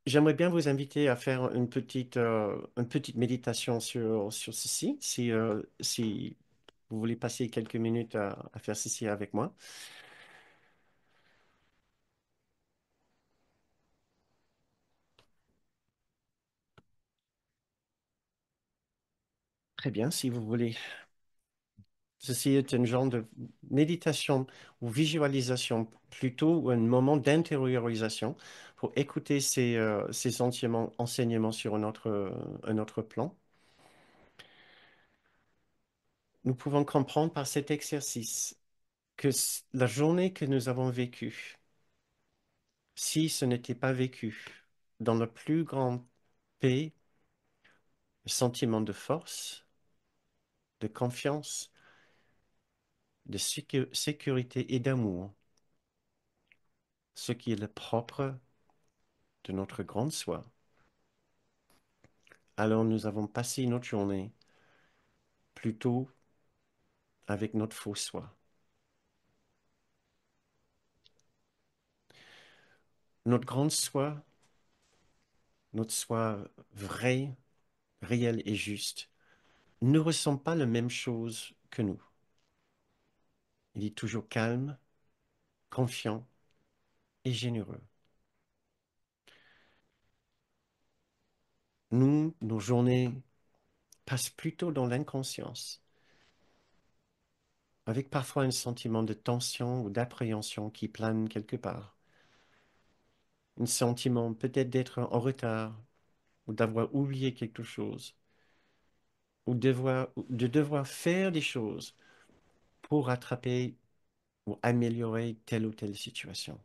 J'aimerais bien vous inviter à faire une petite méditation sur ceci, si vous voulez passer quelques minutes à faire ceci avec moi. Très bien, si vous voulez. Ceci est un genre de méditation ou visualisation, plutôt ou un moment d'intériorisation pour écouter ces enseignements sur un autre plan. Nous pouvons comprendre par cet exercice que la journée que nous avons vécue, si ce n'était pas vécu dans la plus grande paix, sentiment de force, de confiance, de sécurité et d'amour, ce qui est le propre de notre grande soi, alors nous avons passé notre journée plutôt avec notre faux soi. Notre grande soi, notre soi vrai, réel et juste, ne ressent pas la même chose que nous. Il est toujours calme, confiant et généreux. Nous, nos journées passent plutôt dans l'inconscience, avec parfois un sentiment de tension ou d'appréhension qui plane quelque part. Un sentiment peut-être d'être en retard ou d'avoir oublié quelque chose ou de devoir faire des choses pour rattraper ou améliorer telle ou telle situation.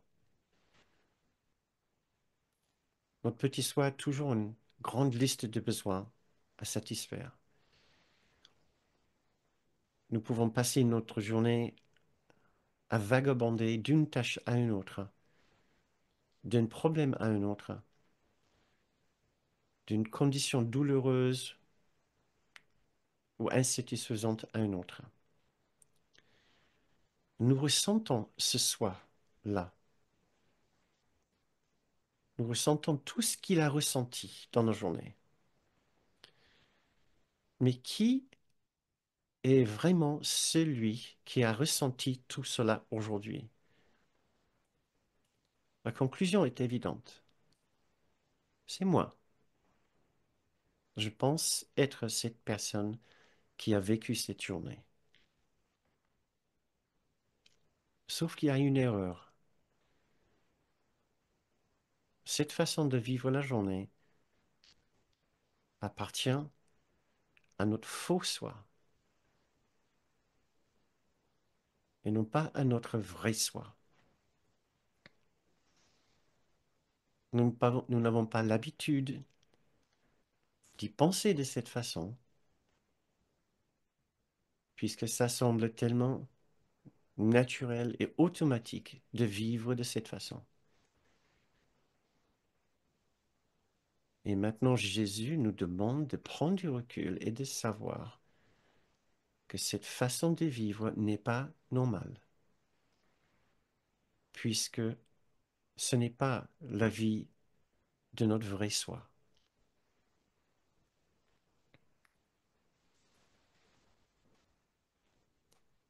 Notre petit soi a toujours une grande liste de besoins à satisfaire. Nous pouvons passer notre journée à vagabonder d'une tâche à une autre, d'un problème à un autre, d'une condition douloureuse ou insatisfaisante à une autre. Nous ressentons ce soi-là. Nous ressentons tout ce qu'il a ressenti dans nos journées. Mais qui est vraiment celui qui a ressenti tout cela aujourd'hui? La conclusion est évidente. C'est moi. Je pense être cette personne qui a vécu cette journée. Sauf qu'il y a une erreur. Cette façon de vivre la journée appartient à notre faux soi et non pas à notre vrai soi. Nous n'avons pas l'habitude d'y penser de cette façon, puisque ça semble tellement naturel et automatique de vivre de cette façon. Et maintenant, Jésus nous demande de prendre du recul et de savoir que cette façon de vivre n'est pas normale, puisque ce n'est pas la vie de notre vrai soi.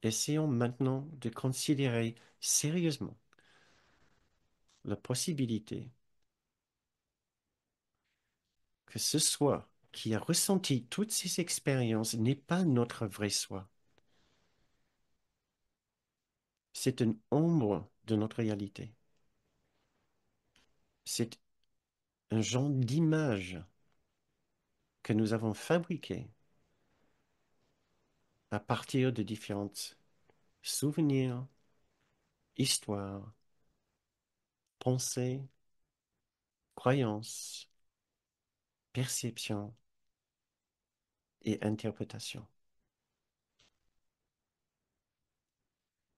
Essayons maintenant de considérer sérieusement la possibilité que ce soi qui a ressenti toutes ces expériences n'est pas notre vrai soi. C'est une ombre de notre réalité. C'est un genre d'image que nous avons fabriqué à partir de différents souvenirs, histoires, pensées, croyances, perceptions et interprétations.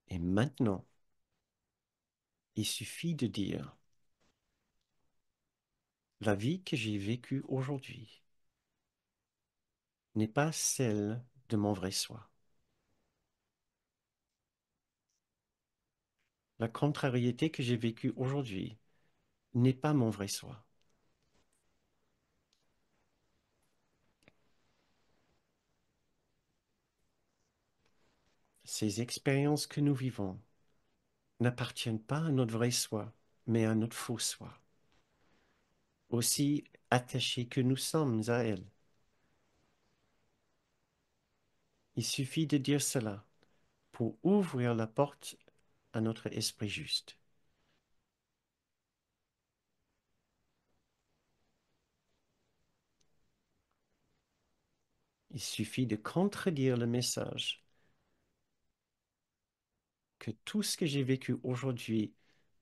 Et maintenant, il suffit de dire la vie que j'ai vécue aujourd'hui n'est pas celle de mon vrai soi. La contrariété que j'ai vécue aujourd'hui n'est pas mon vrai soi. ces expériences que nous vivons n'appartiennent pas à notre vrai soi, mais à notre faux soi, aussi attachés que nous sommes à elles. Il suffit de dire cela pour ouvrir la porte à notre esprit juste. Il suffit de contredire le message que tout ce que j'ai vécu aujourd'hui,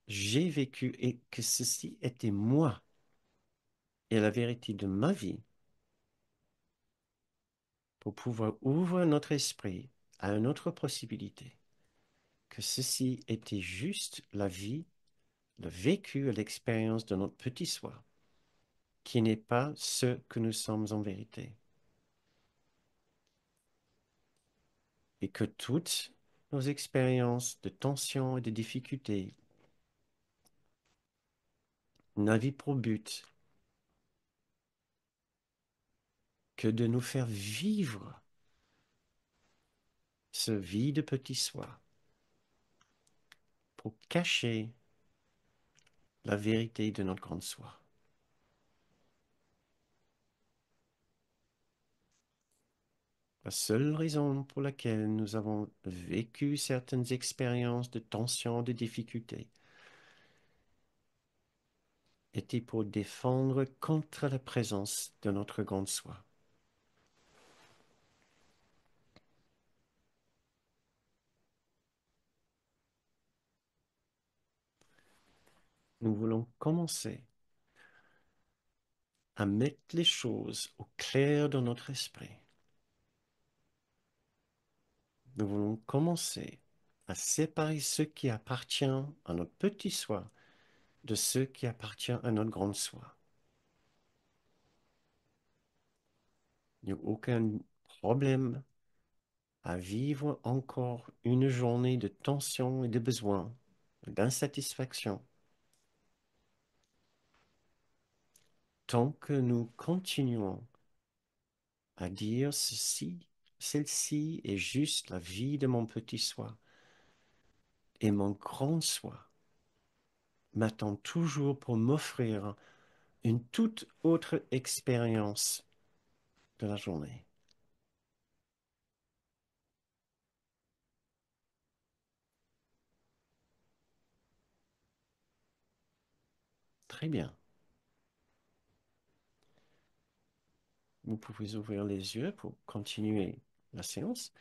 j'ai vécu et que ceci était moi et la vérité de ma vie pour pouvoir ouvrir notre esprit à une autre possibilité, que ceci était juste la vie, le vécu, l'expérience de notre petit soi, qui n'est pas ce que nous sommes en vérité. Et que toutes nos expériences de tension et de difficulté n'avaient pour but que de nous faire vivre ce vie de petit soi pour cacher la vérité de notre grande soi. La seule raison pour laquelle nous avons vécu certaines expériences de tension, de difficulté, était pour défendre contre la présence de notre grande soi. Nous voulons commencer à mettre les choses au clair dans notre esprit. Nous voulons commencer à séparer ce qui appartient à notre petit soi de ce qui appartient à notre grande soi. Il n'y a aucun problème à vivre encore une journée de tension et de besoin, d'insatisfaction, tant que nous continuons à dire ceci, celle-ci est juste la vie de mon petit soi et mon grand soi m'attend toujours pour m'offrir une toute autre expérience de la journée. Très bien. Vous pouvez ouvrir les yeux pour continuer la séance.